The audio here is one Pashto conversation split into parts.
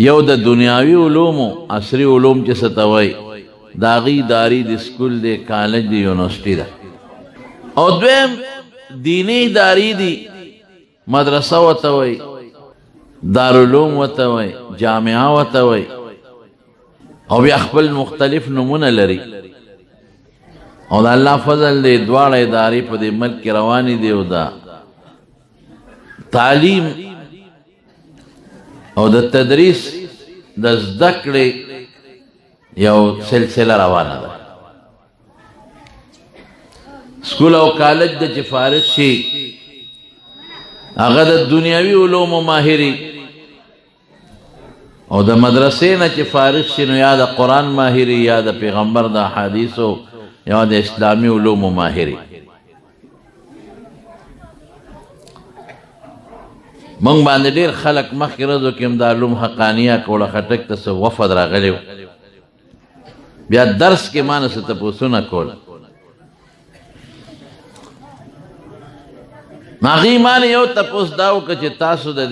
یو د دنیاوی علومو عصری علوم چې ستوي داغي داری د سکول دی کالج دی یونیورسٹی ده او دویم دینی داری دی مدرسه وتوي دارالعلوم وتوي جامعه وتوي او بیا خپل مختلف نمونه لري او د الله فضل دی دواړه ادارې په دې ملک کې روانې دي او دا تعلیم او د تدریس د زده کړې یو سلسله روانه ده سکول او کالج د چې فارغ شي هغه د دنیاوي علومو ماهري او د مدرسې نه چې فارغ شي نو یا د قرآن ماهري یا د پیغمبر د احادیثو یا د اسلامي علومو ماهري مونږ باندې ډېر خلک مخکې ورځو کې هم د علوم حقانیه کوړه خټک ته څه وفد راغلی بیا درس کې ما نه څه تپوسونه کول هغې ما نه یو تپوس دا وکړه چې تاسو د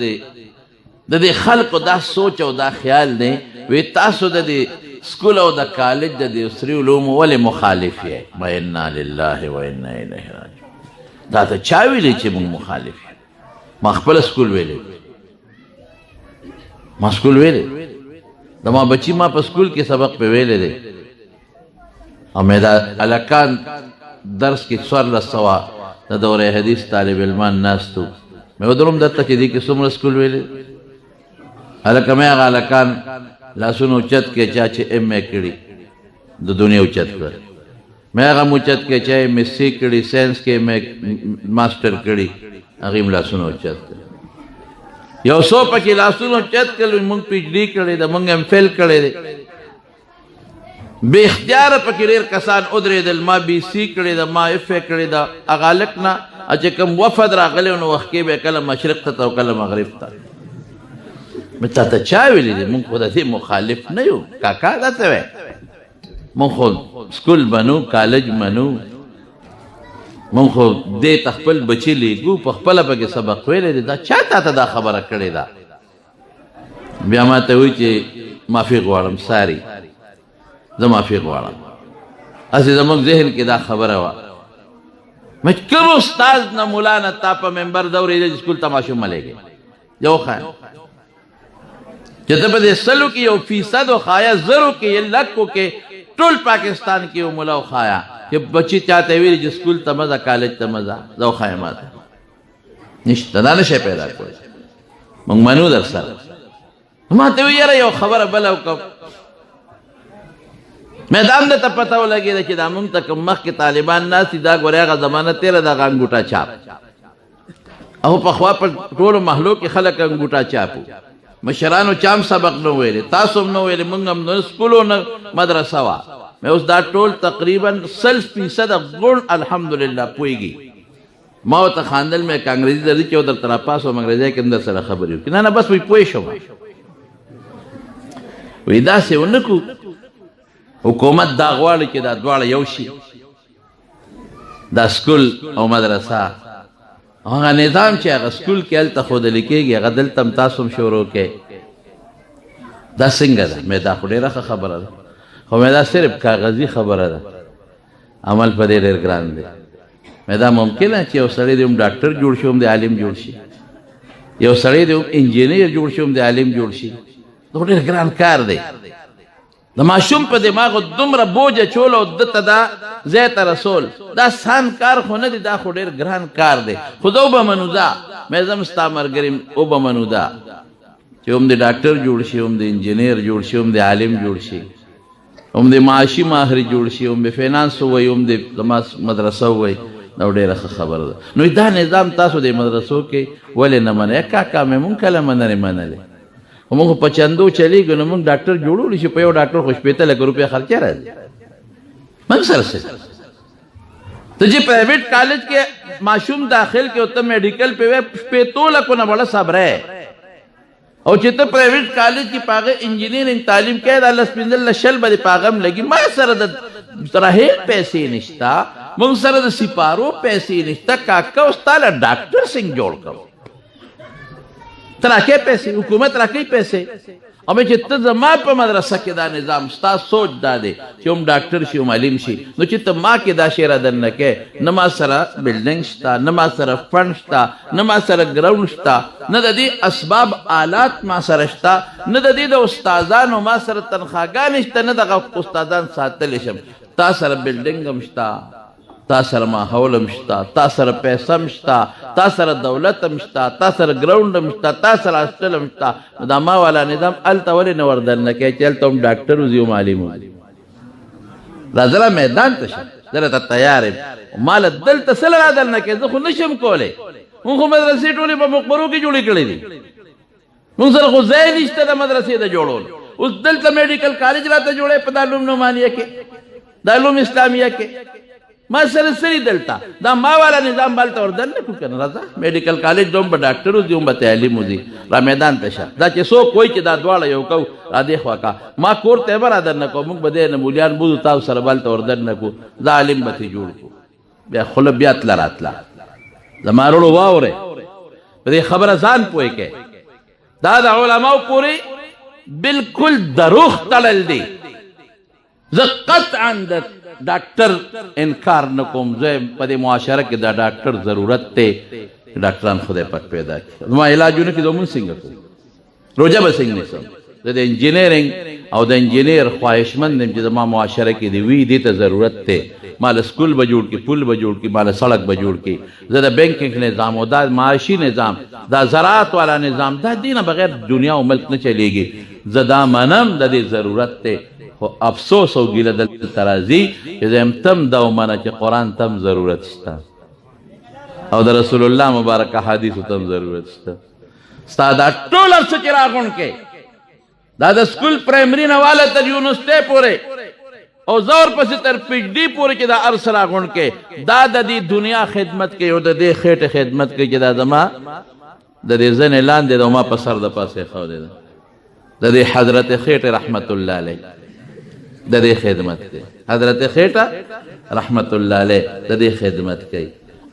دې خلقو دا سوچ او دا خیال دی وی تاسو د دې سکول او د کالج د دې عصري علومو ولې مخالف یې و انا لله و انا الیه راجعون دا ته چا ویلي چې موږ مخالف یو ما خپل سکول ویلی ما سکول ویلی د ما بچی ما په سکول کې سبق په ویلی دی او مې دا هلکان درس کې 1400 د دوره حدیث طالب علمان ناستو مې ودروم درته چې دې کې څومره سکول ویلی هلکه مې هغه هلکان لاسونه اوچت کې چا چې ایم اے کړي د دنیا اوچت کړ مې هغه اوچت کې چا ایم ایس سی کړي ساینس کې ماسټر کړي هغې م لاسونه اوچت کړي یو څو پکې لاسونه اوچت کړي مونږ پی ایچ ډي کړی ده مونږ ایم فیل کړی دی بې اختیاره پکې ډېر کسان ودرېدل ما بي سي کړې ده ما اف اے کړې ده هغه هلک نه چې کوم وفد راغلی نو وخت کې به کله مشرق ته او کله مغرب ته مې تا ته چا ویلي دي مونږ خو د دې مخالف نه یو کاکا دا څه وی مونږ خو سکول بنو کالج منو مونږ خو دې ته خپل بچي لیږو په خپله پکې سبق ویلی دی دا چا تا ته دا خبره کړې ده بیا ما ته وایي چې معافي غواړم ساري زه معافي غواړم هسې زموږ ذهن کې دا خبره وه مې کوم استاد نه ملا نه تا په ممبر ده اورېدل چې سکول ته ماشوم مه لېږې یو وښایم چې ته په دې 100 کې 1% وښایه 0 کې 100 کې ټول پاکستان کې یو ملا وښایه چې بچی چاته ویلي چې سکول ته مزه کالج ته مزه زه وښایم ماته نشته دا نشی پیدا کولی موږ منو در سره ما ته ویل یاره یو خبره بله وکړم مې دا هم درته پته ولګېده چې دا موږ ته کوم مخکې طالبان ناست دي دا ګورې هغه زمانه تېره ده هغه انګوټه چاپ او پخوا په ټولو محلو کې خلک انګوټه چاپو مشرانو چام سبق نه ویلې تاسو هم نه ویلې موږ هم نه سکولو نه مدرسه وه مې اوس دا ټول تقریبا 100% غون الحمدلله پوهېږي ما ورته خاندل مې که انګریزي درځي چې درته راپاس وم انګریزۍ کې هم در سره خبرې وکړي نه بس وایي پوه شوم وایي داسې ونه کړو حکومت دا غواړي چې دا دواړه یو شي دا سکول او مدرسه هغه نظام چې هغه سکول کې هلته ښودلی کېږي هغه دلته هم تاسو هم شروع کوئ دا څنګه ده مې دا خو ډېره ښه خبره ده خو مې دا صرف کاغذي خبره ده عمل په دې ډېر ګران دی مې دا ممکنه چې یو سړی دې هم ډاکټر جوړ شي هم د عالم جوړ شي یو سړی دې هم انجینیر جوړ شي هم د عالم جوړ شي دا ډېر ګران کار دی د ماشوم په دماغو دومره بوجه چول او دته دا ځای ته رسول دا سان کار خو نه دی دا خو ډېر ګران کار دی خو زه وبمنو دا مې زه هم ستا ملګري وبمنو دا چې هم د ډاکټر جوړ شي هم د انجینیر جوړ شي هم د عالم جوړ شي هم د معاشي ماهر جوړ شي هم د فینانس ووایي هم د مدرسه ووایي دا ډېره ښه خبره ده نو دا نظام تاسو د مدرسو کې ولې نه منئ کاکا مې مونږ کله منلې خو موږ په چندو چلیږو نو موږ ډاکټر جوړولی شي په یو ډاکټر خو 15 لک روپۍ خرچه راځي موږ سره څه ته چې پرایویټ کالج کې ماشوم داخل کې ته میډیکل په 15 لکو نه وړه صبره او چې ته پرایویټ کالج کې پاغه انجینیرینګ تعلیم کې د 15 شل باندې پاغم لګي ما سره د ترهې پیسې نشتا موږ سره د سپارو پیسې نشتا کاکا استاد ډاکټر څنګه جوړ کړو تراکې پیسې حکومت راکې پیسې او چې ته زما په مدرسه کې دا نظام ستا سوچ دا دی چې هم ډاکټر شي هم معلم شي نو چې ته ما کې دا شی را دننه کې نه ما سره بلډنګ شته نه ما سره فنډ شته نه ما سره ګراوند شته نه د دې اسباب آلات ما سره شته نه د دې د استادانو ما سره تنخواګانې شته نه دغه استادان ساتلی شم تا سره بلډنګ هم شته تا سره ماحول هم شته تا سره پیسه هم شته تا سره دولت هم شته تا سره ګراوند هم شته تا سره هاسټل هم شته نو دا ما والا نظام هلته ولې نه ور دننه کوې چې هلته هم ډاکټر وځي هم معلم وځي راځه میدان ته شه زه راته تیار یم ما له دلته څه له را دننه کوې زه خو نه شم کولی مونږ خو مدرسې ټولې په مقبرو کې جوړې کړې دي مونږ سره خو ځای نشته د مدرسې د جوړولو اوس دلته میډیکل کالج راته جوړې په دارالعلوم نعمانیه کې دارالعلوم اسلامیه کې ما سره سری دلته دا ما والا نظام بالته ور دننه کړو که نه راځه میډیکل کالج دوم به ډاکټر وځي هم به تعلیم وځي را میدان ته شه دا چې څوک وایي چې دا دواړه یو کو را دې خوا کا ما کور ته به را دننه کوو موږ به دې نه مولیان بوځو تاسو سره بالته ور دننه کړو دا عالم به ترې جوړ کړو بیا خوله بیا تله راتله زما وروڼو واورئ په دې خبره ځان پوه کې دا د علماو پورې بالکل دروغ تړل دي زه قطعا د ډاکټر انکار نه کوم زه په دې معاشره کې د ډاکټر ضرورت دی ډاکټران خدای پاک پیدا کړي زما علاجونه کې زمون څنګه کوم روزه به څنګه نیسم زه د انجینرینګ او د انجینیر خواهشمند یم چې زما معاشره کې دی وی دې ته ضرورت دی مال سکول به جوړ کړي پل به جوړ کړي مال سړک به جوړ کړي زه د بینکنګ نظام او دا معاشي نظام دا زراعت والا نظام دا دینه بغیر دنیا او ملک نه چلیږي زه دا منم د دې ضرورت دی خو افسوس او ګیله دلته راځي چې زه یم تم دا ومنه چې قرآن تم ضرورت شته او د رسول الله مبارک احادیثو تم ضرورت شته ستا دا ټول هر څه چې راغونډ کې دا د سکول پرایمري نه واله تر یونیورسټۍ پورې او زه ورپسې تر پی ایچ ډي پورې چې دا هر څه راغونډ کې دا د دې دنیا خدمت کوي او د دې خېټې خدمت کوي چې دا زما د دې زنې لاندې د ما په سر د پاسې ایښودې ده د دې حضرت خېټې رحمت الله علیه د دې خدمت کوي حضرت خېټه رحمت الله علیه د دې خدمت کوي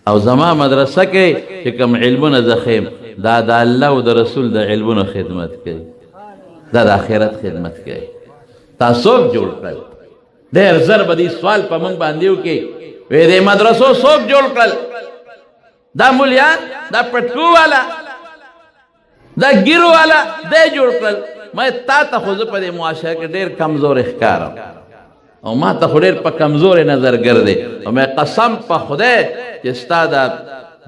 او زما مدرسه کې چې کوم علمونه زه ښیم دا د الله او د رسول د علمونو خدمت کوي دا د آخرت خدمت کوي تاسو جوړ کړل ډېر زر به دې سوال په موږ باندې وکړي وې دې مدرسو څوک جوړ کړل دا مولیان دا پټکو والا دا ګیرو والا دې جوړ کړل ما تا ته خو زه په دې معاشره کې ډېر کمزور ښکارم او ما ته خو ډېر په کمزورې نظر ګرځې او مې قسم په خدای چې ستا دا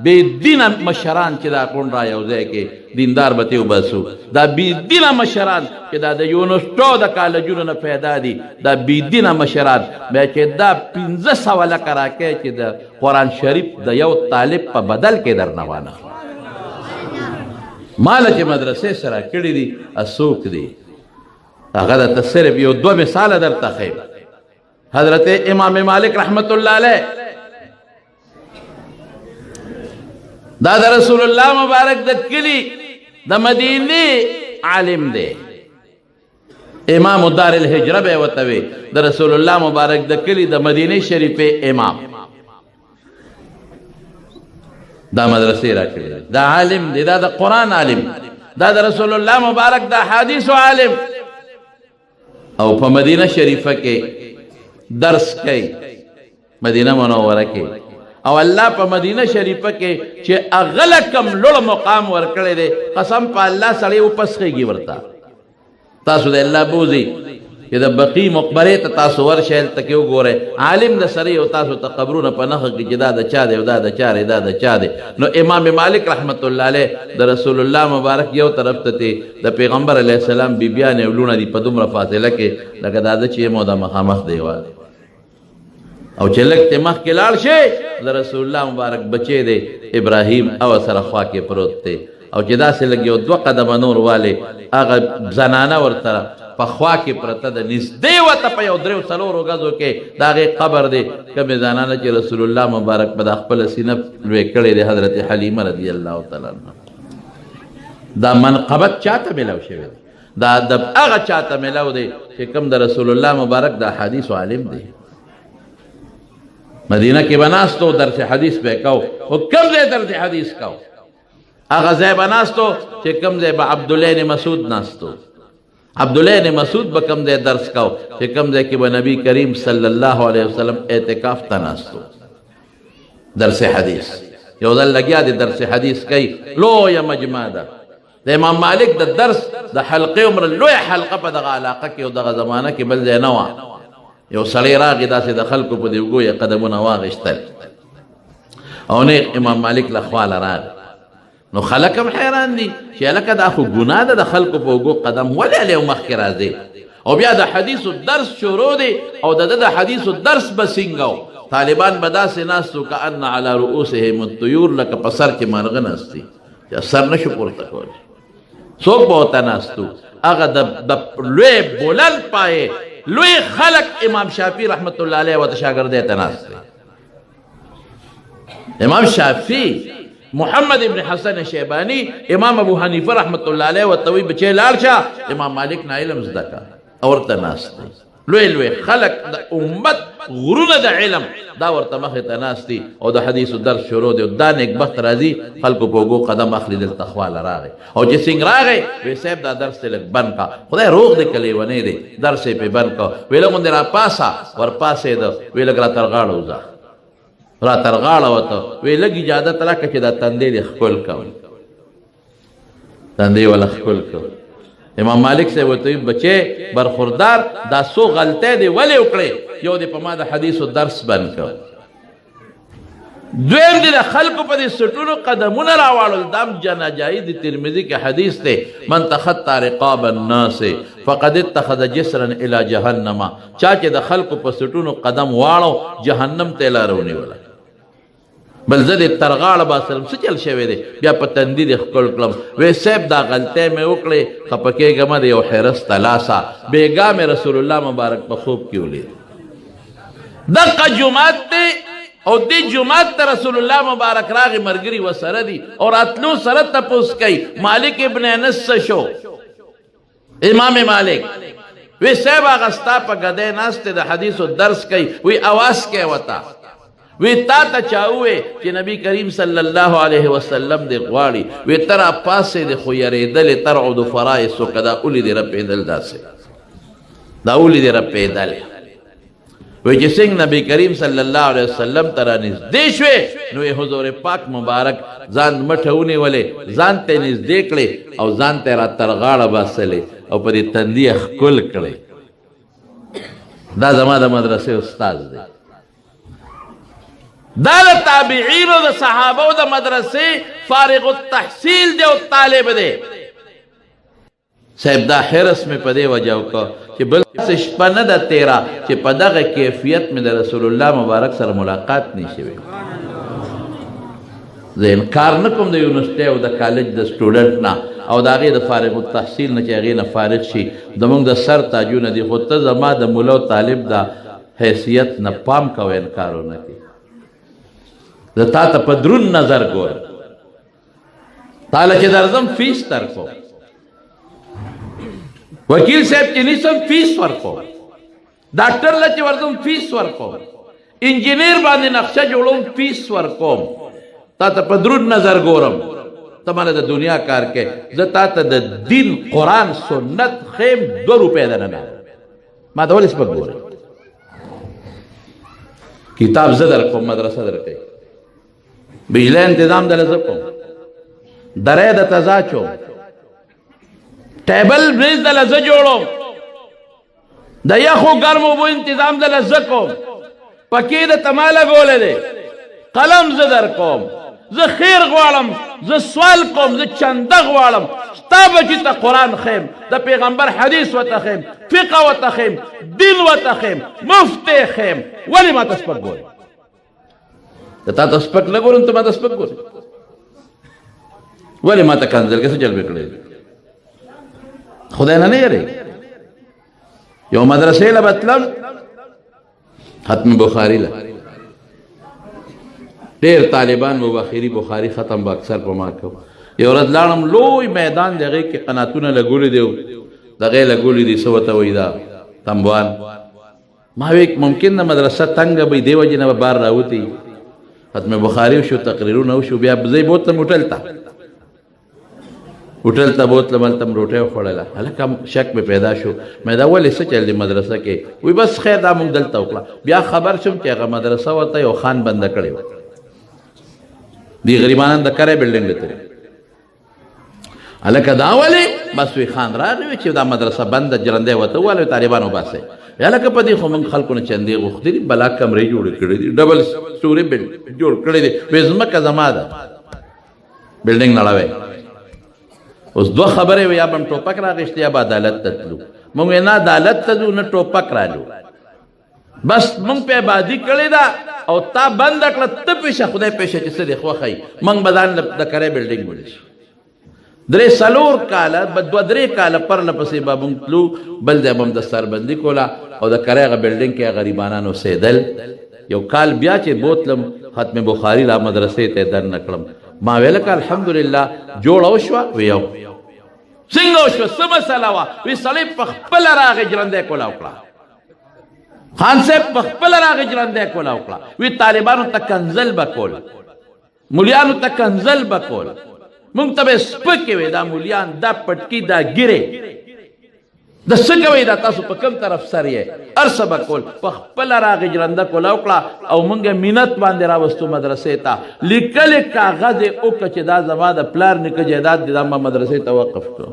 بې دینه مشران چې دا کونډ را یو ځای کې دیندار به ترې وباسو دا بې دینه مشران چې دا د یونیورسټو د کالجونو نه پیدا دي دا بې دینه مشران بیا چې دا 500 لکه راکوي چې د قرآن شریف د یو طالب په بدل کې درنه وانخلي ماله چې مدرسې سره کړي دي څوک دي هغه درته صرف یو 2 مثاله درته ښیم حضرت امام مالک رحمت الله علیه دا د رسول الله مبارک د کلی د مدینه عالم دی امام دار الهجره به ورته وي د رسول الله مبارک د کلی د مدینه شریفه امام دا مدرسې راکړي دا عالم دی دا د قرآن عالم دا د رسول الله مبارک د حدیث عالم او په مدینه شریفه کې درس کوي مدینه منوره کې او الله په مدینه شریفه کې چې اغله کم لوړ مقام ورکړی دی قسم په الله سړی وپسخېږي ورته تاسو د الله بوزي چې د بقي مقبرې ته تاسو ورشئ هلته کې وګورئ عالم د سړی او تاسو ته قبرونه په نښه کړي چې دا د چا دی او دا د چا دی دا د چا دی نو امام مالک رحمت الله علیه د رسول الله مبارک یو طرف ته دی د پیغمبر علیه السلام بیبیانې او لوڼه دي په دومره فاصله کې لکه دا ده چې یې مو د مخامخ دیوال او چې لږ ته مخکې لاړ شي د رسول الله مبارک بچی دی ابراهیم او سره خوا کې پروت دی او چې داسې لږ یو 2 قدمه نور والې هغه زنانه ورته په خوا کې پرته ده نږدې ورته په یو 3-4 غزو کې د هغې قبر دی کومې زنانه چې رسول الله مبارک په د خپله سینه لوی کړی دی حضرت حلیمه رضی الله تعالی عنها دا منقبت چاته میلاو شوی دی دا ادب هغه چاته میلاو دی چې کوم د رسول الله مبارک د حدیث عالم دی مدینه کې بناستو درس حدیث به کو او کم ځای درس حدیث کو هغه ځای به ناستو چې کوم ځای به عبدالله بن مسعود ناستو. عبدالله بن مسعود به کوم ځای درس کو چې کوم ځای کې به نبی کریم صلی الله علیه وسلم اعتکاف ته ناستو درس حدیث. یو ځل لګیا دی درس حدیث کوي، لویه مجمع ده د امام مالک د درس د حلقې عمر لویه حلقه په دغه علاقه کې او دغه زمانه کې بل ځای نه وه. یو سړی راغی داسې د خلکو په دې اوږو یې قدمونه واغېشتل او نیغ امام مالک له خواله راغی. نو خلک هم حیران دي چې هلکه دا خو ګناه ده د خلکو په اوږو قدم ولې هلې مخکې راځې. او بیا د حدیثو درس شروع دی او د ده د حدیثو درس به څنګه طالبان به داسې ناستو کأن علی رؤوسهم الطیور، لکه په سر کې مرغه ناستي چې سر نشو پورته کولی. څوک به ورته ناستو؟ هغه د لوی بلند پایې لوی خلق امام شافعي رحمت الله علیه ورته شاګردی ته ناست دی. امام شافعي، محمد ابن حسن شیبانی، امام ابو حنیفه رحمت الله علیه ورته وایي بچی لاړ شه امام مالک نه علم زده کا او ورته ناست دی. لوی لوی خلق د امت غرونه د علم دا ورته مخې ته ناست دي او د حدیثو درس شروع دی. دا نیکبخت راځي خلکو په اوږو قدم اخلي دلته خواله راغی او چې څنګه راغی وی صاحب دا درس یې لږ بند کا، خدای روغ دی که لیونی دی، درس یې پې بند کا. وی لږ غوندې راپاسه ورپاسېده، وی لږ را تر غاړه وځه، را تر غاړه وته. وی لږ اجازت راکړه چې دا تندی دې ښکل کړم. تندی والا ښکل کړ. امام مالک صاحب ورته وایي بچې برخوردار دا څو غلطۍ دې ولې وکړې؟ یو دې په ما د حدیثو درس بند کړ، دویم دې د خلکو په دې سټونو قدمونه راواړل. دام جناجایي د ترمذي کې حدیث دی، من تخطى رقاب الناس فقد اتخذ جسرا الى جهنم. چا چې د خلکو په سټونو قدم واړو جهنم ته لاره ونیوله. بل زه دې تر غاړه باسلم څه چل شوی دی؟ بیا په تندي دې ښکل کړم. وی صاحب دا غلطۍ مې وکړې، خفه کېږه مه د یو حرس ته لاسه. بېګا مې رسول الله مبارک په خوب کې ولید. دغه جومات دی او دې جومات ته رسول الله مبارک راغی، ملګري ورسره دي او راتلو سره تپوس کوي مالک ابن انس څه شو؟ امام مالک وی صاحب هغه ستا په ګدۍ ناست دی د حدیثو درس کوي. وی اواز کوي ورته، وی تا ته چا ووی چې نبی کریم صلی الله علیه وسلم دې غواړي؟ وی ته را پاسې دې خو یېرېدلې ترعد فرائصک، دا اولې دې رپېدل، داسې دا اولې دې رپېدلې. وی چې څنګه نبی کریم صلی الله علیه وسلم ته را نږدې شوې نو یې حضور پاک مبارک ځان مټه ونیولې، ځان ته یې نږدې کړې او ځان ته یې را تر غاړه باسلې او په دې تندي یې ښکل کړې. دا زما د مدرسې استاد دی. دا د تابعینو د صحابو د مدرسې فارغ التحصیل دی او طالب دی. صاحب دا حرس مې په دې وجه وکړه چې بل څه شپه نه ده تېره چې په دغه کیفیت مې د رسول الله مبارک سره ملاقات نه شوی. زه انکار نه کوم د یونیورسټۍ او د کالج د سټوډنټ نه او د هغې د فارغ التحصیل نه چې هغې نه فارغ شي. زموږ د سر تاجونه دي، خو ته زما د ملا او طالب د حیثیت نه پام کوه، انکار ونه کړي. زه تا ته په درون نظر ګورم، تاله چې درځم فیس درکوم، وکیل صاحب چې نیسم فیس ورکوم، ډاکټر له چې ورځم فیس ورکوم، انجینیر باندې نقشه جوړوم فیس ورکوم. تا ته په درون نظر ګورم، ته ماله د دنیا کار کې. زه تا ته د دین قرآن سنت خیم 2 روپۍ دننه ما ته ولې سپک ګورم؟ کتاب زه درکوم، مدرسه درکوي، بجلی انتظام دل زه کوم، درې د تزا چوم، ټیبل میز دل زه جوړوم، د یخو ګرمو اوبو انتظام دل زه کوم، پکې د تما لګولی دی، قلم زه در کوم، زه خیر غواړم، زه سوال کوم، زه چنده غواړم. ستا بچي ته قرآن خیم، د پیغمبر حدیث ورته خیم، فقه ورته خیم، دین ورته خیم، مفتی خیم. ولې ما ته سپک ګورې؟ تا ته سپک نه ګورم، ته ما ته سپک ګورې. ولې ما ته کنځل کې څه جلبې کړی؟ خدای نه نه یېرېږي. یو مدرسې له به تلم، ختم بخاري له ډېر طالبان به اخري بخاري ختم به اکثر په ما کو. یو ورځ لاړم، لوی میدان د هغې کې قناتونه لګولي دي، د هغې لګولي دي څه ورته وایي دا تنبوان. ما وی ممکن د مدرسه تنګه به دې وجې نه به بار راوتي. ختم بخاري وشو، تقریرونه وشو، بیا زه یې بوتلم هوټل ته، هوټل ته بوتلم هلته م روټۍ وخوړله هلکه شک مې پیدا شو مې دا ولې څه چل دی مدرسه کې وایي بس خیر دا مونږ دلته وکړه بیا خبر شوم چې هغه مدرسه ورته یو خان بنده کړې وه دې غریبانان د کرې بلډینګ ته هلکه دا ولې بس وی خان راغی وی چې دا مدرسه بنده جرندی وته وویل طالبان وباسئ هلکه په دې خو موږ خلکو نه چندې غوښتې دي بلا کمرې جوړې کړې دي ډبل سټوري جوړ کړی دی وی ځمکه زما ده بلډینګ نړوی اوس دوه خبرې وي یا به م ټوپک راغېشته یا به عدالت ته تلو موږ نه عدالت ته ځو نه ټوپک رالو بس موږ په ابادي کړې ده او تا بنده کړه ته پیشه خدای پیشه چې څه دې خوښوي موږ به ځان د کرۍ بلډینګ وړي شو درې څلور کاله دوه درې کاله پرله پسې به موږ تلو بل ځای به م دستاربندي کوله او د کرۍ هغه بلډینګ کې غریبانان اوسېدل یو کال بیا چې بوتلم ختم بخاري لا مدرسې ته دننه کړم ما ویل که الحمدلله جوړه وشوه وی یو څنګه وشوه څه مسله وه وی سړی په خپله راغې جرندی کوله وکړه خان صاحب په خپله راغې جرندی کوله وکړه وی طالبانو ته کنزل به کول مولیانو ته کنزل به کول مونږ ته به سپکې وې دا مولیان دا پټکي دا ګیرې د څه کوئ دا تاسو په کوم طرف سر یې هر څه به کول په خپله راغې جرنده کوله وکړه او مونږ منت باندې راوستو مدرسې ته لیکلې کاغذ یې وکړه چې دا زما د پلار نیکه جایداد دی دا ما مدرسې ته وقف کړو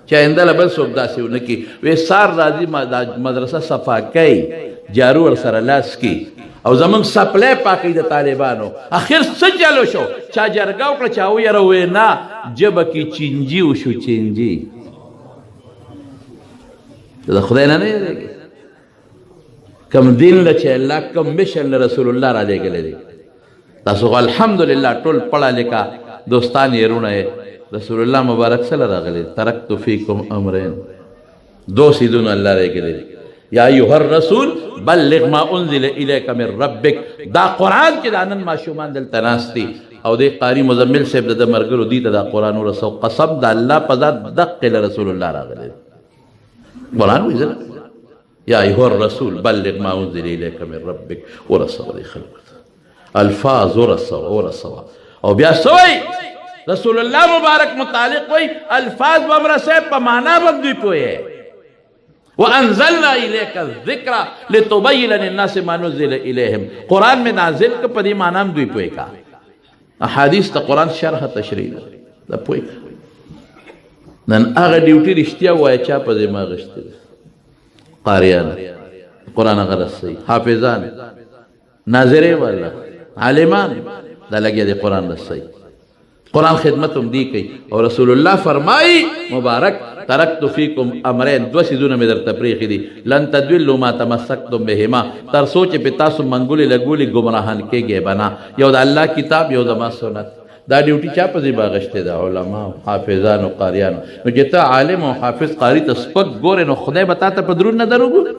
چې آینده له بل څوک داسې ونه کړي وی سار راځي دا مدرسه صفا کوي جارو ورسره لاس کړي او زمونږ سپلی پاکوي د طالبانو اخر څه چلو شو چا جرګه وکړه چا ویره وی نه ژبه کې چینجي وشو چینجي د خدای نه نه یېرېږي کم دین له چې الله کم مشن له رسول الله را لېږلی دی تاسو خو الحمدلله ټول پړه لیکه دوستان یې رونه یې رسول الله مبارک سره راغلی ترکت فیکم امرین دو سیدونه الله راغلی دی یا ایها الرسول بلغ ما انزل الیک من ربک دا قرآن چې دا نن ماشومان دلته ناست دي او دې قاري مزمل صاحب د ملګرو دي ته دا قرآن ورسو قسم د الله په ذات دقې له رسول الله راغلی قرآن وایي یا ایها الرسول بلغ ما انزل الیک من ربک ورسو دې خلکو ته الفاظ ورسو او بیا سوی رسول الله مبارک متعلق وی الفاظ بمرسه په معنا باندې پوهه وانزلنا الیک الذکر لتبین للناس ما نزل الیهم قرآن میں نازل که په دې معنا دوی پوهه کا احادیث ته قرآن شرح تشریح دا پوهه نن هغه ډیوټي رښتیا وایي چا په دې ما غشته قاریان قرآن هغه رسوي حافظان ناظرې والا عالمان دا لګیا دي قرآن رسوي قرآن خدمت هم دی کوي او رسول الله فرمایي مبارک ترکت فیکم امرین دو سیزونه مې درته پرېښي دي لن تدلوا ما تمسکتم بهما تر څو چې په تاسو منګولې لګولې ګمراهان کېږئ به نه یو د الله کتاب یو زما سنت دا ډیوټي چا په ځای باغشتې ده علما حافظانو قاریانو نو چې ته عالم او حافظ قاري ته سپک ګورې نو خدای به تا ته په درون نظر وګوري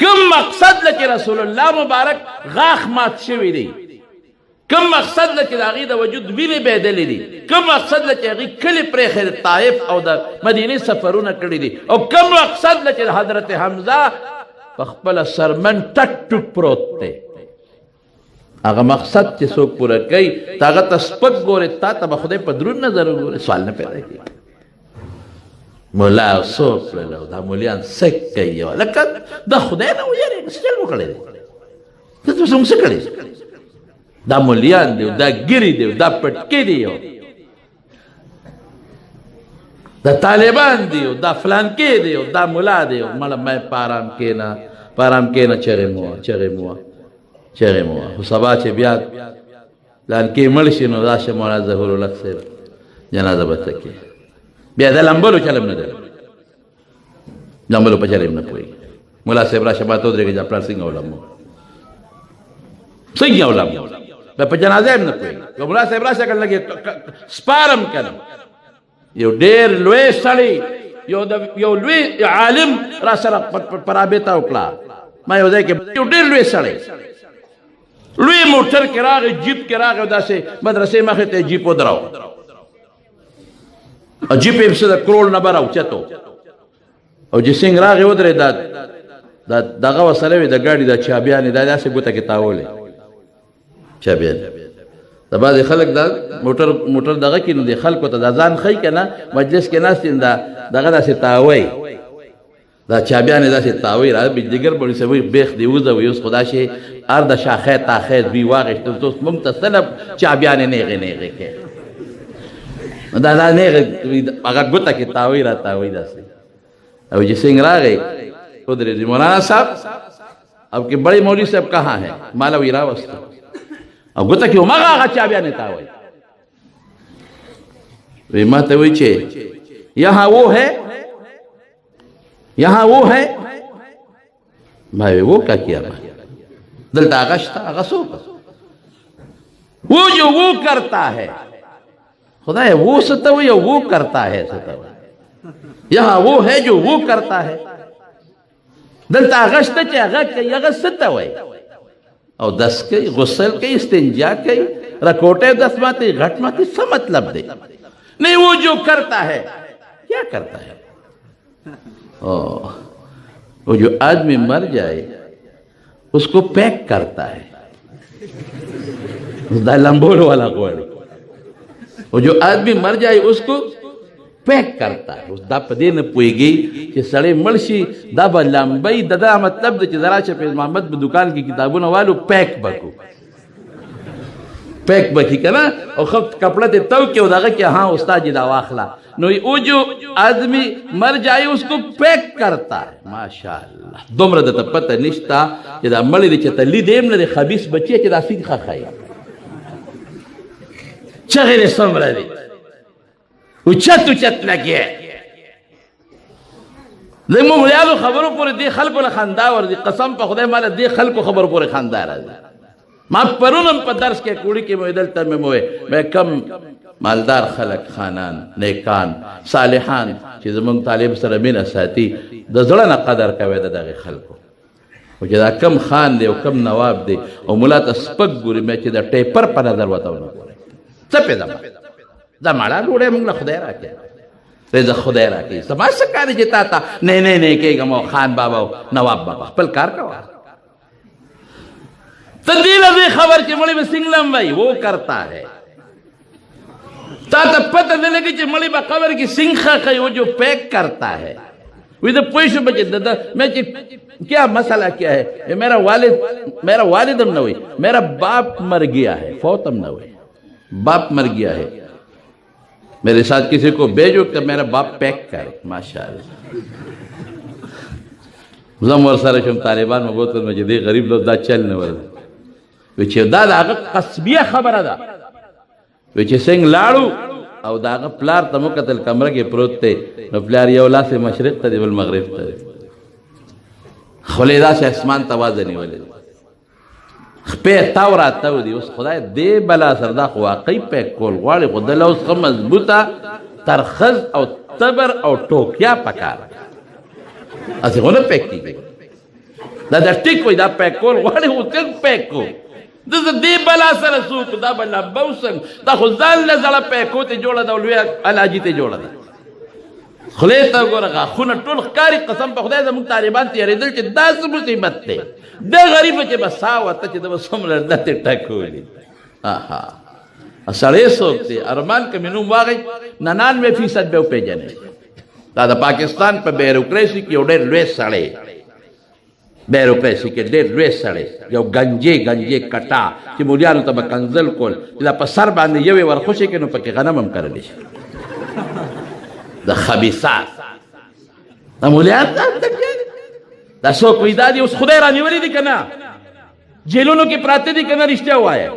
کوم مقصد له چې رسول الله مبارک غاښ مات شوی دی کم مقصد له چې د هغې د وجود وینې بهېدلې دي کم مقصد له چې هغې کلي پرېښې د طایف او د مدینې سفرونه کړي دي او کم مقصد له چې د حضرت حمزه په خپله سرمن ټک ټوک پروت دی هغه مقصد چې څوک پوره کوي ته هغه ته سپک ګورې تا ته به خدای په دروند نظر وګورې سوال نه پیدا کېږي ملا څوک کړل او دا مولیان څه کوي لکه د خدای نه ویرېږه څه چل وکړی دی ته زموږ څه کړی دا مولیان دی دا ګیري دی دا پټکي دی دا طالبان دی دا فلانکي دی دا مولا دی مړه مې پارام کېنه چغې مو خو سبا چې بیا فلانکي مړ شي نو راشه مولا ظهور الحق صاحب جنازه به ته کړي بیا د لمبلو چلم نه دی لمبلو په چلم نه پوهېږي مولا صاحب راشه ما ته ودرېږي دا پلار څنګه ولمو څنګه ولمو په جنازه هم نه پوهېږي یو ملا صاحب راشه که لږ سپارم کنه یو ډېر لوی سړی یو لوی عالم را سره په رابطه وکړه ما یو ځای کې یو ډېر لوی سړی لوی موټر کې راغی جیپ کې راغی او داسې مدرسې مخې ته جیپ ودراو او جیپ یې څه د کروړ نه بر اوچتو او چې څنګه راغی ودرېد دا دغه وسله وې د ګاډي د چابیانې دا داسې ګوته کې تاولې چابیان د بعضې خلک دا موټر دغه کې نو د خلکو ته دا ځان ښیي که نه مجلس کې ناست یم دغه داسې تاوی دا چابیانې داسې تاوی را بجلیګر بړي سوی بیخ دی وځوي اوس خو داسې هر د شاخې تاخې دوی واخېستل ته اوس موږ ته صرف چابیانې نیغې نیغې کې دا نیغې هغه ګوته کې تاوی را تاوی داسې او جی سنگھ راغی ودرېږي مولانا صاحب اب کہ بڑے مولوی صاحب کہاں ہیں مالا وی راوستو او ګوته کې هماغه هغه چابیانې تاوی وی ما ته وی چې یہاں وہ ہے یہاں وہ ہے بھائی وہ کیا کیا بھائی دلتا آغشتا آغسو وہ جو وہ کرتا ہے خدا ہے وہ ستوئی یا وہ کرتا ہے ستوئی یہاں وہ ہے جو وہ کرتا ہے دلتا آغشتا چاہے آغا کئی آغا ستوئی او دس کئی غسل کئی استنجا کئی رکوٹے دس ماتی گھٹ ماتی سا مطلب دے نہیں وہ جو کرتا ہے کیا کرتا ہے وہ جو آدمی مر جائے اس کو پیک کرتا ہے دا لمبول والا قول وہ جو آدمی مر جائے اس کو پیک کرتا ہے دا پا دین پوئی گئی کہ سڑے مرشی دا با لمبئی دا مطلب دا چی ذرا شفیز محمد با دکان کی کتابوں والو پیک بکو پیک بکی کنا اور خب کپڑا تے تو کیوں دا کہ ہاں استاد جی دا واخلا نوی او جو آدمی مر جائے اس کو پیک کرتا ہے ماشاءاللہ دومرا دا تا پتہ نشتا کہ دا ملی دی چتا لی دیم نا دی خبیص بچی کہ دا سید خواهی چغیر سمرا دی اچت لگے دی مولیادو خبرو پوری دی خلقو لخانداور دی قسم پا خدای مالا دی خلقو خبرو پوری خاندار دی ما پرونم پا درس کے کوڑی کے مویدلتا میں موے میں کم مالدار خلق خانان نیکان صالحان چیز منگ طالب سرمین اساتی دا زڑنا قدر کوئے دا داغی خلقو و چیز دا کم خان دے و کم نواب دے و ملا تا سپک گوری میں چیز دا ٹیپر پا نظر وطاو نگوری سپی دا مالا لوڑے منگ خدای را کیا رضا خدای را کیا سماج سکاری جتا تا نہیں کہے گا مو خان بابا و نواب بابا پل کار کوا تدیل ازی خبر چی ملی میں سنگلم بھائی وہ کرتا ہے تا پتہ دے لگی چی ملی با خبر کی سنگخہ کئی وہ جو پیک کرتا ہے وہ تو پوشو بچے میں چی کیا مسئلہ کیا ہے میرا والدم نہ ہوئی میرا باپ مر گیا ہے فوتم نہ ہوئی باپ مر گیا ہے میرے ساتھ کسی کو بیجو کہ میرا باپ پیک کرے ماشاءاللہ زمور سارے شم طالبان مبوتر مجھے دی غریب لوگ دا چلنے ورد وچے دا آگا قصبیہ خبر دا وچے سنگ لاڑو او دا آگا پلار تمو قتل کمرہ کے پروت تے نو پلار یولا سے مشرق تا دی والمغرب تا دی خلیدہ سے اسمان توازنی والے خپے تاورا تاو دی اس خدای دے بلا سرداق واقعی پیک کول غواری خود دلہ اس کا مضبوطا ترخز او تبر او ٹوکیا پکار اسے ہونا پیک کی گئی دا ٹک ہوئی دا پیک کول غواری خود تک پیک کو دی بلا سر سوک دا بلا بوسنگ دا خزال لزالا پیکو تے جوڑا دا ولویا علاجی تے جوڑا دا خلیتا گو رگا خونا ٹول خکاری قسم پا خدای زمان طالبان تیاری دل چے دا سمصیبت تے دا غریب چے بساوتا چے دا بسمرر دا تے ٹکولی سڑے سوک تے ارمان کمینوم واغی 99% بے اوپے جنے دا پاکستان پا بیروکریسی کی اوڈے لوے سڑے بیروکریسی کے دیر لوے سڑے جو گنجے کٹا چی مولیانو تا با کنزل کول دا پا سر باندے یوے ورخوشے کے نو پا کے غنم ہم کر لیش دا خبیصات دا مولیان دا سوک ویدادی اس خدای رانی ولی دی کنا جیلونو کی پراتے دی کنا رشتہ ہوا ہے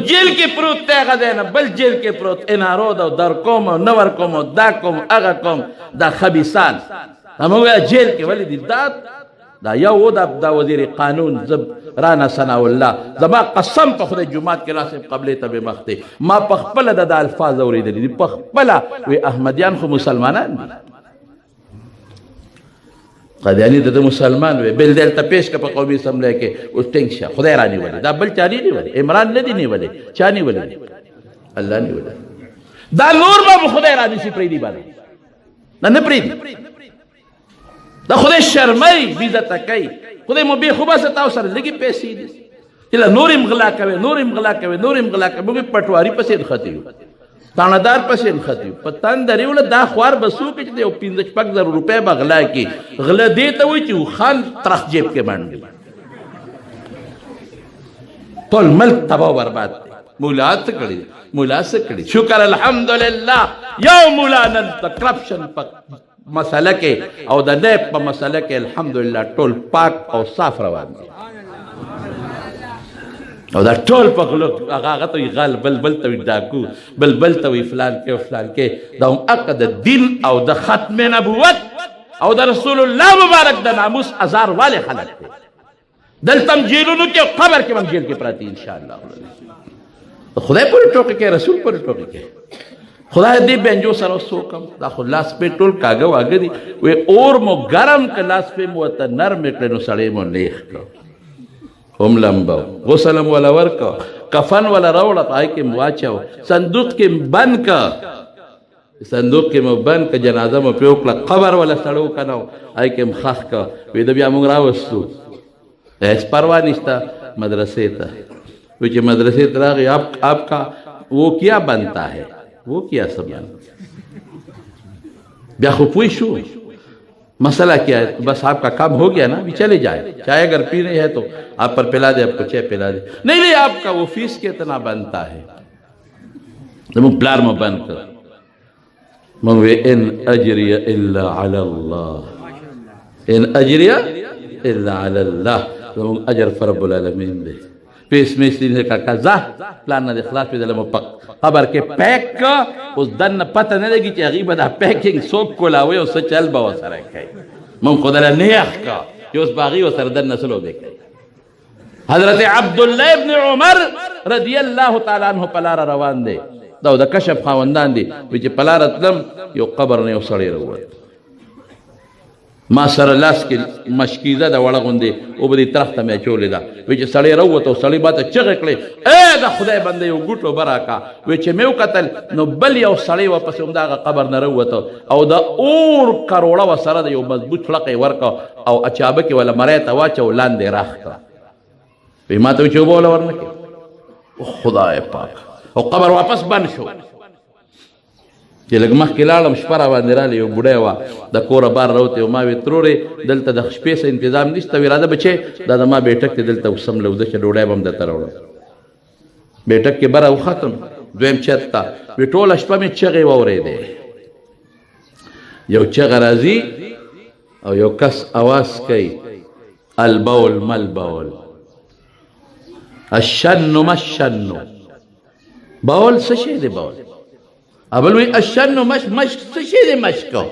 جیل کے پروت تیغا دینا بل جیل کے پروت انارو دا در کوم نور کوم دا کوم اغا کوم دا خبیصات ہم ہویا جیل کے ولی دی دا یو دا وزیر قانون زب رانا ثناء اللہ زما قسم پا خود جماعت کے ناسب قبل تب مختے ما پخپل دا الفاظ اوری دلی پخپل وی احمدیان خو مسلمانان دی قادیانی دا مسلمان وی بل دیل تا پیش کا پا قومی اسمبلے کے اس ٹنگشا خدای رانی ولی دا بل چانی نہیں ولی عمران ندی نہیں ولی چانی ولی اللہ نہیں ولی دا نور باب خدای رانی سی پریدی بانا نا نپریدی دا خدای شرمائی بیزتا کئی خدای مبی خوبا ستاو سر لگی پیسی دی چې نورم غلا کوي نورم غلا کوي نورم غلا کوي موږ پټواری پسې نښتي یو تانادار پسې نښتي یو په تندرې وله دا خوار به څوک چې یو 5-6 روپۍ به غلا کړي غله دې ته وایي چې خان ترخ جیب کې منډي ټول ملک تباہ و برباد دی مولا څه کړي مولا څه کړي شکر الحمدلله یو مولا نن د کرپشن په مسله کې او د نیب په مسله کې الحمدلله ټول پاک او صاف روان دي او دا ټول په غلو هغه ته وي غل بل ته وي ډاکو بل ته وي فلان کې او فلان کې دا هم حق د دین او د ختم نبوت او د رسول الله مبارک د ناموس ازار والے خلک دي دلته هم جیلونو کې قبر کې هم جیل کې پراتی انشاءالله خدای پورې ټوکې کوي رسول پورې ټوکې کوي خدای دې بنجو سره وسوکم دا خو لاس په ټول کاغه واګه دي وې اور مو ګرم ک لاس په مو ته نرم کړي نو سړی مو نیخ کو هم لمبو غسلم ولا ورکو کفن ولا راوړه پای کې مواچو صندوق کې بند کا صندوق کې مو بند ک جنازه مو پیوکله قبر ولا سړو کنو آی کې مخخ کا وې د بیا موږ راوستو ایس پروا نشتا مدرسے تا وچے مدرسے تراغی آپ کا وہ کیا بنتا ہے وہ کیا سبان بیا خوپوئی شو مسئلہ کیا ہے بس آپ کا کام ہو گیا نا بھی چلے جائے چائے اگر پی رہے ہے تو آپ پر پلا دے آپ کو چائے پلا دے نہیں آپ کا وہ فیس کتنا بنتا ہے پلار میں بند کر منگوے ان اجری الا علی اللہ ان اجری الا علی اللہ اجر فرب العالمین دے پیس میں اس لیے کہا زا پلان نہ دے خلاص پہ دلم پک خبر کے پیک کا اس دن پتہ نہیں لگی کہ غیبہ دا پیکنگ سوک کو لاوے اس سے چل باو سر ہے من خود اللہ نیخ کا جو اس باغی و سر دن نسلو دے کئی حضرت عبداللہ ابن عمر رضی اللہ تعالیٰ عنہ پلارا روان دے دا کشف خواندان دی ویچے پلارا تلم یو قبر نے سڑی روان ما سره لاس کې مشکیزه د وړه غوندې او به دې طرف ته مې اچولې ده وی چې سړی راووت او سړی باته چغې کړې ای د خدای بنده یو ګوټو براکا وی چې مې وکتل نو بل یو سړی واپس همدغه قبر نه راووته او د اور کروړه ورسره د یو مضبوط فلقې ورکړه او اچابه کې ولا مری ته واچو لاندې راخ کړه وی ما ته وی چې اوبه وله ورنه کړې خدای پاک او قبر واپس بند شو چې لږ مخکې لاړم شپه راباندې راغلې یو بوډۍ وه د کوره بار راوتې و ما وې ترورې دلته د شپې څه انتظام نشته وې راځه بچې دا د ما بیټک دی دلته وسم لوده چې ډوډۍ به هم درته راوړم بیټک کې بره وختم دویم چت ته وې ټوله شپه مې چغې واورېدې یو چغه راځي او یو کس اواز کوي البول مالبول الشن مالشن بول څه شی دی بول اول وی اشنو مشک څه شی دی مشکو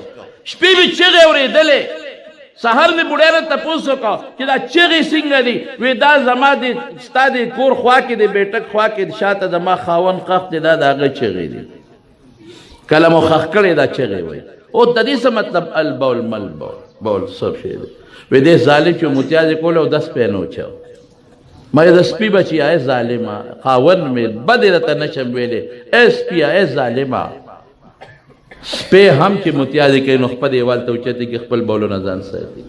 شپې مې چغې اورېدلې سهار مې بوډۍ نه تپوس وکړه چې دا چغې څنګه دي وی دا زما د ستا د کور خوا کې د بیټک خوا کې شاته زما خاوند خښ دی دا د هغه چغې دي کله مو خښ کړې دا چغې وی او د دې څه مطلب البول ملبول بول څه شی دی وی دې ظالم چې متیاز کول او 10 پینو چاو ما د سپی بچی آئے ظالمہ خاون میں بدرت نشم ویلے اے سپی آئے ظالمہ سپی ہم کی متیازی کئی نخپا دیوال توچتی کی خپل بولو نزان سایتی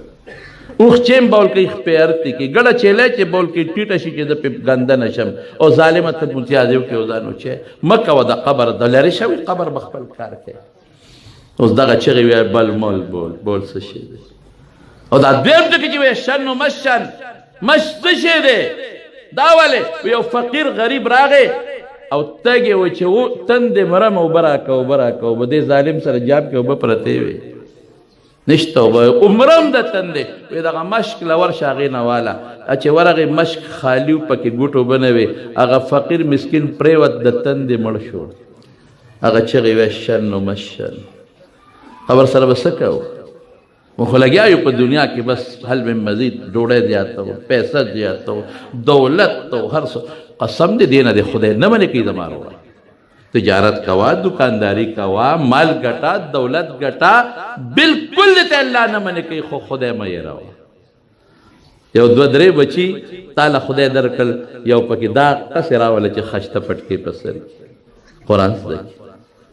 اوخ چیم بول کئی خپیرتی کی گڑا چیلے چے بول کئی ٹیٹا شی چے دا پی گندہ نشم او ظالمہ تا متیازیو کی اوزانو چے مکہ و دا قبر دا لری شوی قبر بخپل کار کے اس دا غا چغی وی بل مول بول سشی دے او دا دیم تکی چی وی شن و مشن مش سشی دے داوله یو فقیر غریب راغې او تګې و چې و تندې مرم او براکه بده ظالم سره جاب کې وبه پرتې وي نشته وبه عمرم د تندې وی دغه مشک لور شاغې نه والا چې ورغې مشک خالی پکې ګوټو بنوي هغه فقیر مسکین پریوت د تندې مړ شو هغه چغې وی شن و مشن خبر سره به څه کوو مخو لگیا یو په دنیا کې بس حل میں مزید ډوډۍ زیاته و پیسہ زیاته و دولت تو هر څه قسم دې دینه دې خدای نه منې کوي زمارو تجارت کوا دکانداری کوا مال ګټا دولت ګټا بالکل ته الله نه منې کوي خو خدای مې راو یو دو درې بچي تعالی خدای درکل یو پکې دا قصرا ولا چې خشته پټکي پسر قرآن دې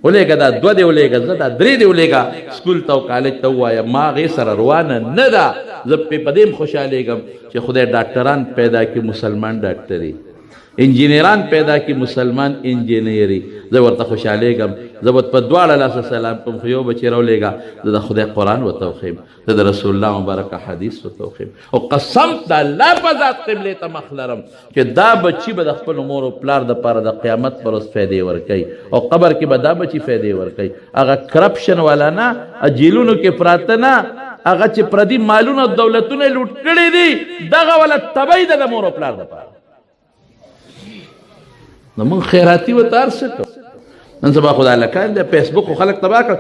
ولېږه دا 2 دی ولېږه زه دا 3 دی ولېږه سکول ته او کالج ته ووایه ما هغې سره روانه نه ده زه په دې هم خوشحالېږم چې خدای ډاکټران پیدا کړي مسلمان ډاکټري انجینران پیدا کړي مسلمان انجینري زه ورته خوشحالېږم زه به په دواړه لاسه سلام کوم خو یو بچی راولېږه زه د خدای قرآن ورته وښیم زه د رسول الله مبارکه حدیث ورته وښیم او قسم د الله په ذات قبلې ته مخ لرم چې دا بچي به د خپلو مور او پلار دپاره د قیامت پر ورځ فایدې ورکوي او قبر کې به دا بچي فایدې ورکوي هغه کرپشن والا نه جیلونو کې پراته نه هغه چې پردي مالونه او دولتونه یې لوټ کړي دي دغه والا تبعی ده د مور او پلار دپاره نو موږ خیراتي ورته هر څه کوو نن سبا خو دا هلکان دی فیسبوک خو خلک تباه کړ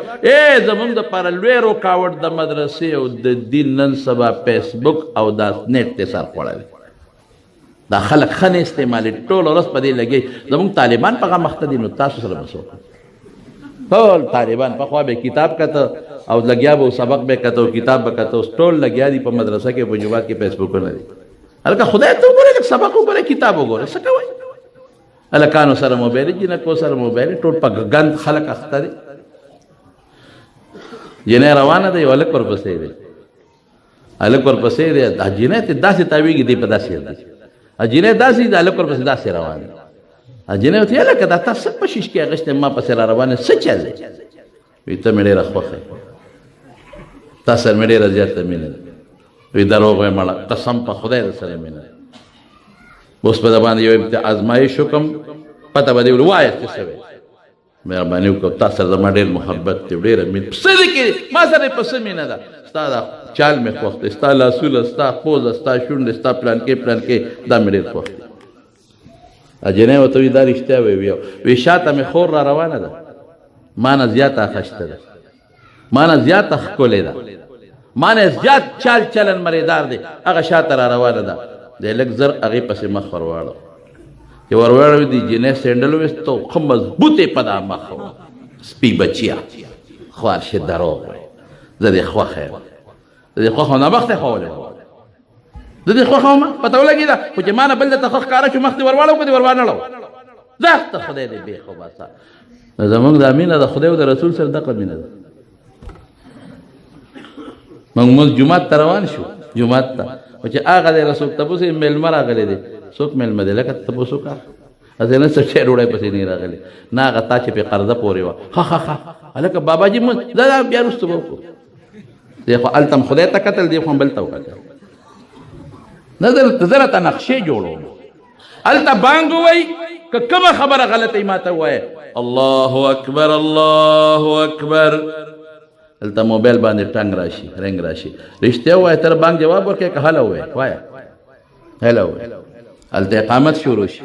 زموږ دپاره لوی رکاوټ د مدرسې او د دین نن سبا فیسبوک او دا نیټ دی سر خوړلی دا خلک ښه نه استعمالوي ټوله ورځ په دې لګي زموږ طالبان په هغه مخته دي نو تاسو سره به څه وکړو ټول طالبان پخوا به کتاب کته او لګیا به سبق به کته او کتاب به کته اوس ټول لګیا دي په مدرسه کې په جومات کې فیسبوکونه دي هلکه خدای ته وګورئ لږ سبق وګورئ کتاب وګورئ څه کوئ هلکانو سره موبایل جنکو سره موبایل ټول په ګند خلک اخته دي جنۍ روانه ده یو هلک ورپسې دی هلک ورپسې دی دا جنۍ ته داسې تاویږي دی په داسې دی جنۍ داسې د هلک ورپسې داسې روان دی جنۍ ورته هلکه دا تا څه په شیش کې اخیستی ما پسې را روان څه چل دی وایي ته مې ډېره خوښه یې تا سره مې ډېره زیاته مینه ده وایي دروغ وایم مړه قسم په خدای در سره مینه ده اوس په د باندې یو ازمایش وکړم پته به دې ووایه چې څه وی مهرباني وکړه تا سره زما ډېر محبت دی ډېره مینه په څه دې کې ما سره یې په څه مینه ده ستا دا چال مې خوښ دی ستا لاسونه ستا پوزه ستا شونډې ستا پلانکې دا مې ډېر خوښ دی جنۍ ورته وایي دا رښتیا وی شاته مې خور را روانه ده ما نه زیاته خشته ده ما نه زیاته ښکلې ده ما نه زیات چال چلن مریدار دی هغه شاته را روانه ده د لږ زر هغې پسې مخ ورواړو چې ورواړوي د جنۍ سینډل ویستو ښه مضبوطې په دا مخ سپي بچیا خوار شي دروغ وایي زه دې خوښه یم زه دې خوښه وم نامخته ښوولی زه دې خوښه ومه پته ولګېده خو چې ما نه بل درته ښه ښکاره شو مخ دې ورواړو که دې ورواڼړو ځه ته خدای دې بېخ وباسه زموږ دا مینه د خدای او د رسول سره دغه مینه ده موږ جومات ته روان شو جومات ته او چې هغه دی رسول تپوس یې میلمه راغلی دی څوک میلمه دی لکه تپوس وکړه هسې نه څه شی ډوډۍ پسې نه راغلی نه هغه تا چې پې قرضه پورې وه ښه هلکه باباجي دا بیا وروسته به وکړو دی خو هلته هم خدای ته کتل دی خو هم بل ته وکتل نه زه راته نقشې جوړوم هلته بانګ ووایي که کومه خبره غلطه یې ما ته ووایه الله اکبر الله اکبر دلته موبایل باندې ټنګ راشي رنګ راشي رښتیا ووایه تر بانک جواب ورکړې که هله ووایه وایه هله ووایه هلته اقامت شروع شي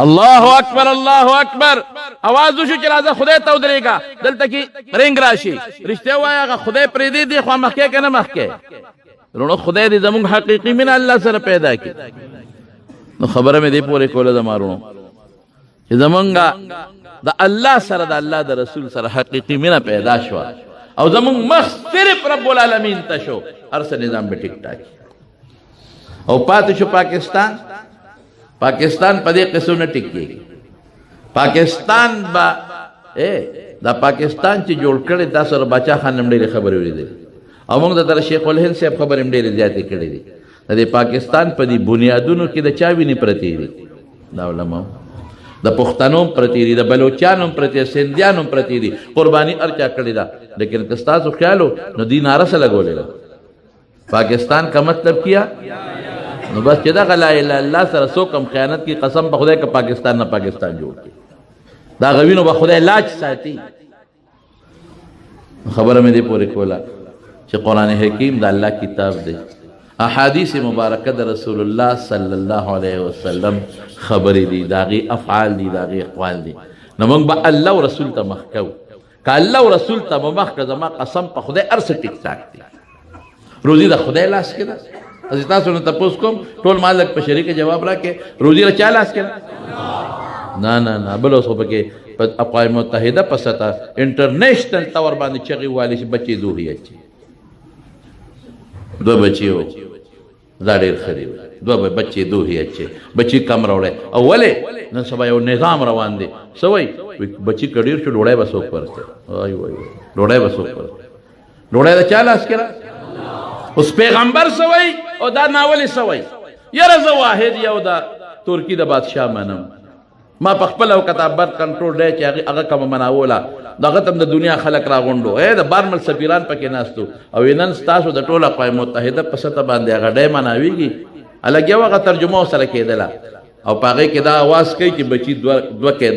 الله اکبر الله اکبر اواز وشو چې راځه خدای ته ودرېږه دلته کې رنګ راشي رښتیا ووایه هغه خدای پرېږدي دی خوا مخکې که نه مخکې رونو خدای دې زموږ حقیقي مینه الله سره پیدا کړي نو خبره مې دې پورې کوله زما رونو چې زمونږ د الله سره د الله د رسول سره حقیقي مینه پیدا شوه او زمونږ مخ صرف رب العالمین ته شو هر څه نظام به ټیک ټاک او پاتې شو پاکستان په دې قسم نه ټیک کېږي پاکستان به دا پاکستان چې جوړ کړی دا سره باچا خان هم ډېرې خبرې اورېدلې او موږ د شیخ الهند صاحب خبرې هم ډېرې زیاتې کړې دي د پاکستان په دې بنیادونو کې د چا وینې پرتې دي دا علما د پښتنو پرتې دي د بلوچانو پرتې سندیانو پرتې دي قرباني هر چا کړې ده لیکن که ستاسو خیال و نو دې نعره څه لګولې ده پاکستان کا مطلب کیا نو بس چې دغه لا اله الا الله سره څوک هم خیانت کی قسم په خدای که پاکستان نه پاکستان جوړ کړي دا غوینو به خدای لاج ساتي خبره مې دې پورې کوله چې قرآن حکیم د الله کتاب دی احادیث مبارکه د رسول الله صلی الله علیه وسلم خبرې دي د هغې افعال دي د هغې اقوال دي نو موږ به الله او رسول ته مخ کوو که الله او رسول ته به مخ که زما قسم په خدای هر څه ټیک ټاک دي روزي د خدای لاس کې ده از تاسو نه تپوس کوم ټول ما لږ په شریکه جواب راکړې روزي د چا لاس کې ده نه بل اوس خو پکې په اقوام متحده په سطح انټرنیشنل طور باندې چغې والي چې بچې دوهي اچي دو بچی ہو دا ډېر ښه دی دوه بچې دوهې اچې بچي کم راوړی او ولې نن سبا یو نظام روان دی څه وایي بچی کډیر شو ډوړای بسوک پرسته وای وای ډوړای بسوک پرسته ډوړای دا چا لاس کړه اوس پیغمبر سوی او دا ناول سوی یره زه واحد یو دا ترکی د بادشاہ منم ما په خپل او کتابت کنټرول دی چې هغه کوم مناوله دغه تم د دنیا خلق راغونډو د بارمل سفیران پکې ناستو او نن ستاسو د ټوله اقوام متحده په سطح باندې هغه ډای مناویږي الګي هغه ترجمه سره کېدله او پاغه کې دا आवाज کوي چې بچي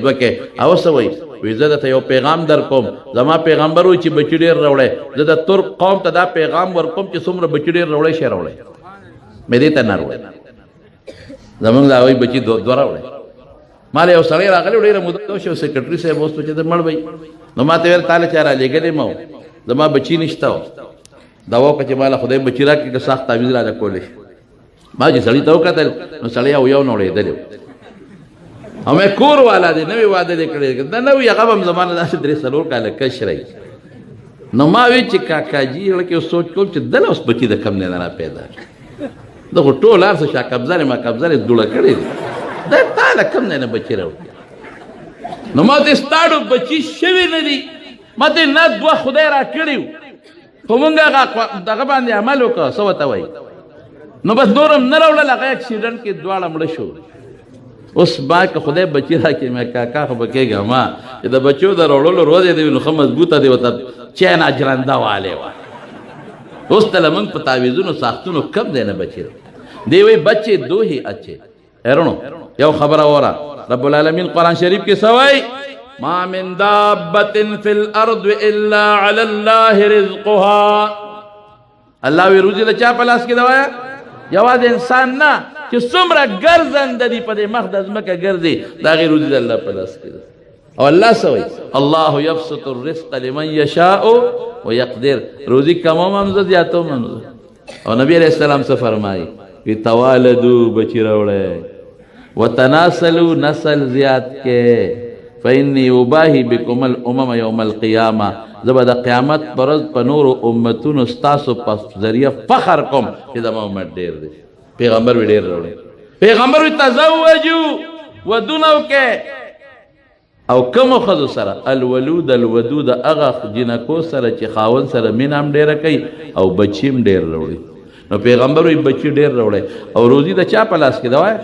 دوکه او سوي وې زه ته یو پیغام در کوم زما پیغمبر و چې بچی ډیر راوړې زه د ترک قوم ته دا پیغام ورکوم چې څومره بچی ډیر راوړې شه راوړې مې دې ته نه راوړې زمونږ دا وای بچی دوه راوړې مال یو سړی راغلی ډیر موده شو سیکرټري صاحب وستو چې مړ وای نو ماته ور تعالی چاره لګلې مو زما بچی نشته دا وکړه چې مال خدای بچی راکړي که سخت تعویذ را کولې ما چې سړی ته وکتل نو سړی یو نوړې دلې همه کور والا دی نوې واده کړې دا نوې هغه هم زمانه داسې درې څلور کاله کشرای نو ما وی چې کاکا جی لکه سوچ کوم چې دل اوس بچی د کم نه پیدا دغه ټول ارسه شا قبضه ما قبضه دوړه کړې دا تعالی کم نه بچی راو نو ما دې ستاړو بچی شوی نه دی ما دې نه دوه خدای را کړیو په مونږه دغه باندې عمل وکړ سو ته وای نو بس نورم نه راوړل هغه اکسیډنټ کې دواړه مړ شو اوس با که خدای بچی راکړي مې کاکا خو بکېږه ما چې د بچو د راوړلو روز دی نو ښه مضبوطه دی ورته چین اجرنده والی وه اوس ته لمونږ په تعویذونو ساختونو کم دی نه بچي دی وی بچے دو ہی اچھے ایرونو یو خبر اورا رب العالمین قرآن شریف کی سوائی ما من دابت فی الارض الا علی اللہ رزقها اللہ وی روزی دا چا پلاس کی دوایا جواز انسان نا کہ سمرا گرزن دا دی پدے مخدز مکہ گرزی دا غیر روزی دا اللہ پلاس کی دوایا اور اللہ سوئی اللہ یبسط الرزق لمن یشاء و یقدر روزی کمو ممزد یا تو ممزد اور نبی علیہ السلام سے فرمائی کہ توالدو بچی روڑے وتناسلو نسل زیاد کے فإنی اباہی بکم الامم یوم القیامہ زبادہ قیامت پرز پنور امتون استاسو پس ذریعہ فخر کم کہ دم امت دیر دے پیغمبر بھی دیر روڑے پیغمبر بھی تزوجو ودونو کے او کم خذو سره الولود الودود اغا جنکو سره چې خاون سره مینام ډیره کوي او بچیم ډیر وروړي نو پیغمبر وی بچی ډیر وروړي او روزي د چا په لاس کې دا وای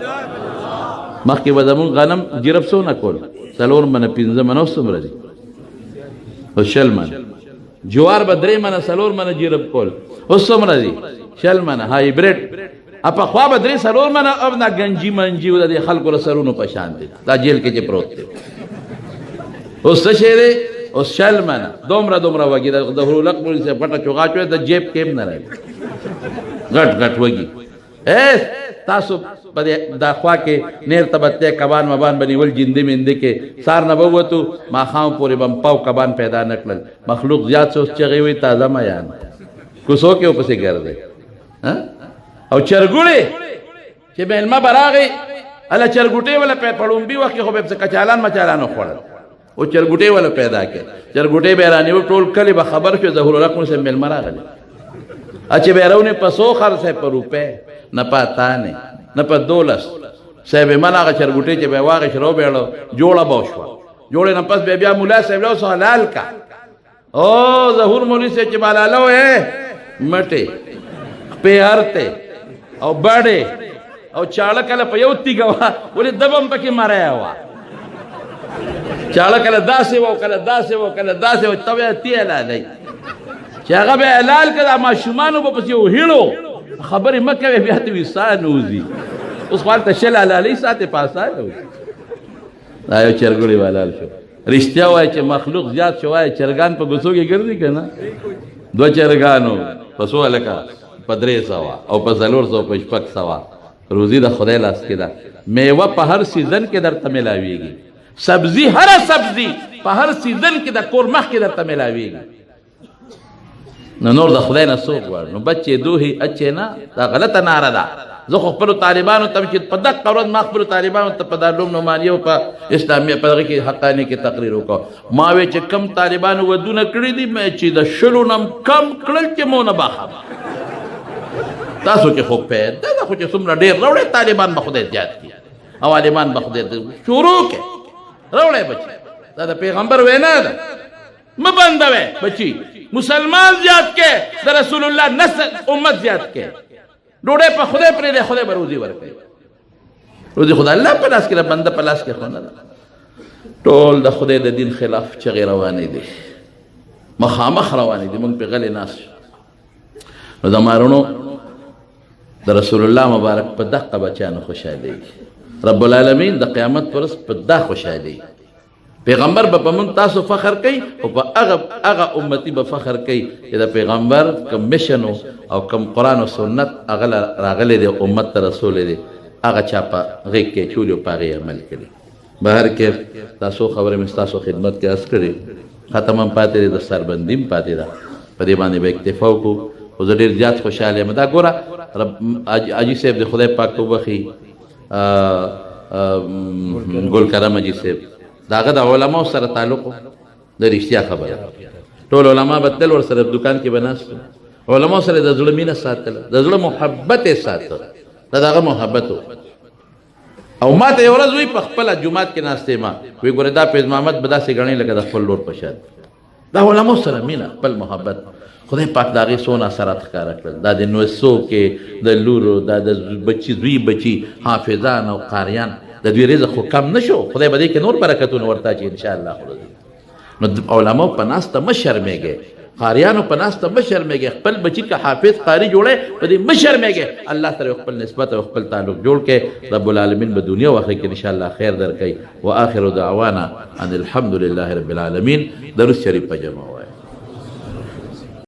مخکې به زمون غنم جرب سو نه کول څلور منه 15 منه سمره دي او شل منه جوار به 3 منه څلور منه جرب کول اوس سمره دي شل منه هایبریډ اپا خوا به 3 څلور منه او نه گنجي منجي د خلکو رسرونو په شان دي دا جیل کې چې پروت دی اوس څه شی دی اوس شل منه دومره وږي د هرولق مولي صاحب غټه چوغا چوي د جیب کېم نه راځي غټ وږي تاسو په دا خوا کې نیر تبته کبان مبان بنیول جندې مندې کې سار نه ووتو ما خام پورې بم پاو کبان پیدا نکړل مخلوق زیات سوچ چغي وي تازه ما یان کوسو کې پسې ګرځي او چرګوړي چې بلما براغي الا چرګوټي ولا په پړوم بي وخت خو به کچالان مچالانو خوړل او چرګوټي ولا پیدا کړ چرګوټي به رانیو ټول کلی به خبر شو ظهور رقم سے مل مراغلی اچھے بیرونه پسو خرڅه په روپے نه پاتا نه په دولس صاحب مناغه چرګوټي چې به واغ شرو بیړو جوړه بوشوا جوړه نه پس بیا مولا صاحب له حلال کا او ظهور مولوی سے چې بالالو ہے مټه پیارته او بڑے او چاړه کله په یو تیګوا ولې دبم پکې ماریا وا چاړه کله داسې وو کله داسې وو تویا تیلا دی چې هغه به حلال کړه ما شومانو په پسې وهیلو خبرې مکه بیا ته وسان وزي اوس خپل شل علی ساته پاساله دا یو چرګړی والال شو رښتیا وای چې مخلوق زیات شوای چرګان په غوسو کې ګرځي کنه دو چرګانو پسو الکا پدرې سوا او په زلور سو په شپک سوا روزي د خدای لاس کې ده میوه په هر سیزن کې درته ملاويږي سبزی هر سبزی په هر سیزن کې د کور مخ کې درته ملاويږي نو نور د خدای نه سوق وړ نو بچي دوه اچې نه دا غلطه ناره ده زه خپل طالبانو ته چې په دغه قرض ما خپل طالبانو ته په دارالعلوم نومانیو په اسلامي په دغه کې حقانی کې تقریر وکړ ما وی چې کم طالبانو ودونه کړی دي مې چې د شلو نم کم کړل چې مونږ نه باخه تاسو کې خو په دا خو چې څومره ډېر راوړې طالبان به خدای زیات کړي او عالمان به خدای شروع کې راوړې بچي دا د پیغمبر وینا ده مبندوي بچي مسلمان زیات کې د رسول الله نسل امت زیات کې ډوډۍ په خدای پرې ده خدای به روزي ورکوي روزي خدای الله په لاس کې ده بنده په لاس کې خو نه ده ټول د خدای د دین خلاف چغې روانې دي مخامخ روانې دي موږ پې غلې ناست نو د مارونو د رسول الله مبارک په دقه بچیانو خوشحالېږي رب العالمین د قیامت پر ورځ په دا خوشحالېږي پیغمبر به په موږ تاسو فخر کوي او په هغه امتي به فخر کوي چې د پیغمبر کوم مشن او کوم قرآن او سنت هغه راغلی دی امت ته رسولی دی هغه چا په غېږ کې چولي او په هغې عمل کړي بهر کې تاسو خبرې مې ستاسو خدمت کې عرض کړې ختم هم پاتې دی د سربندي هم پاتې ده په دې باندې به اکتفا وکړو خو زه ډېر زیات خوشحاله یم دا ګوره حاجي صاحب د خدای پاک وبخي ګل کرم حاجي صاحب د هغه د علماو سره تعلق د رښتیا خبره ټول علما به تل ورسره دکان کې به ناست علماو سره د زړه مینه ساتله د زړه محبت یې ساته دا د هغه محبت و او ما ته یو ورځ وایي په خپله جومات کې ناست یم وایي ګوره دا فیض محمد به داسې ګڼې لکه د خپل لور په شان دا علماو سره مینه خپل محبت خدای پاک د هغې څونه اثرات ښکاره کړل دا د نوسو کې د لورو دا د بچي زوی بچي حافظان او قاریان د دوی رزق خو کم نه شو خدای به دې کې نور برکتونه ورته اچي انشاءالله نو علماو په ناسته مه شرمېږئ قاریانو په ناسته مه شرمېږئ خپل بچي که حافظ قاري جوړی په دې مه شرمېږئ الله سره خپل نسبت او خپل تعلق جوړ کړئ رب العالمین به دنیا او آخرت کې انشاءالله خیر درکوي و آخر دعوانا ان الحمد لله رب العالمین درود شریف په جمع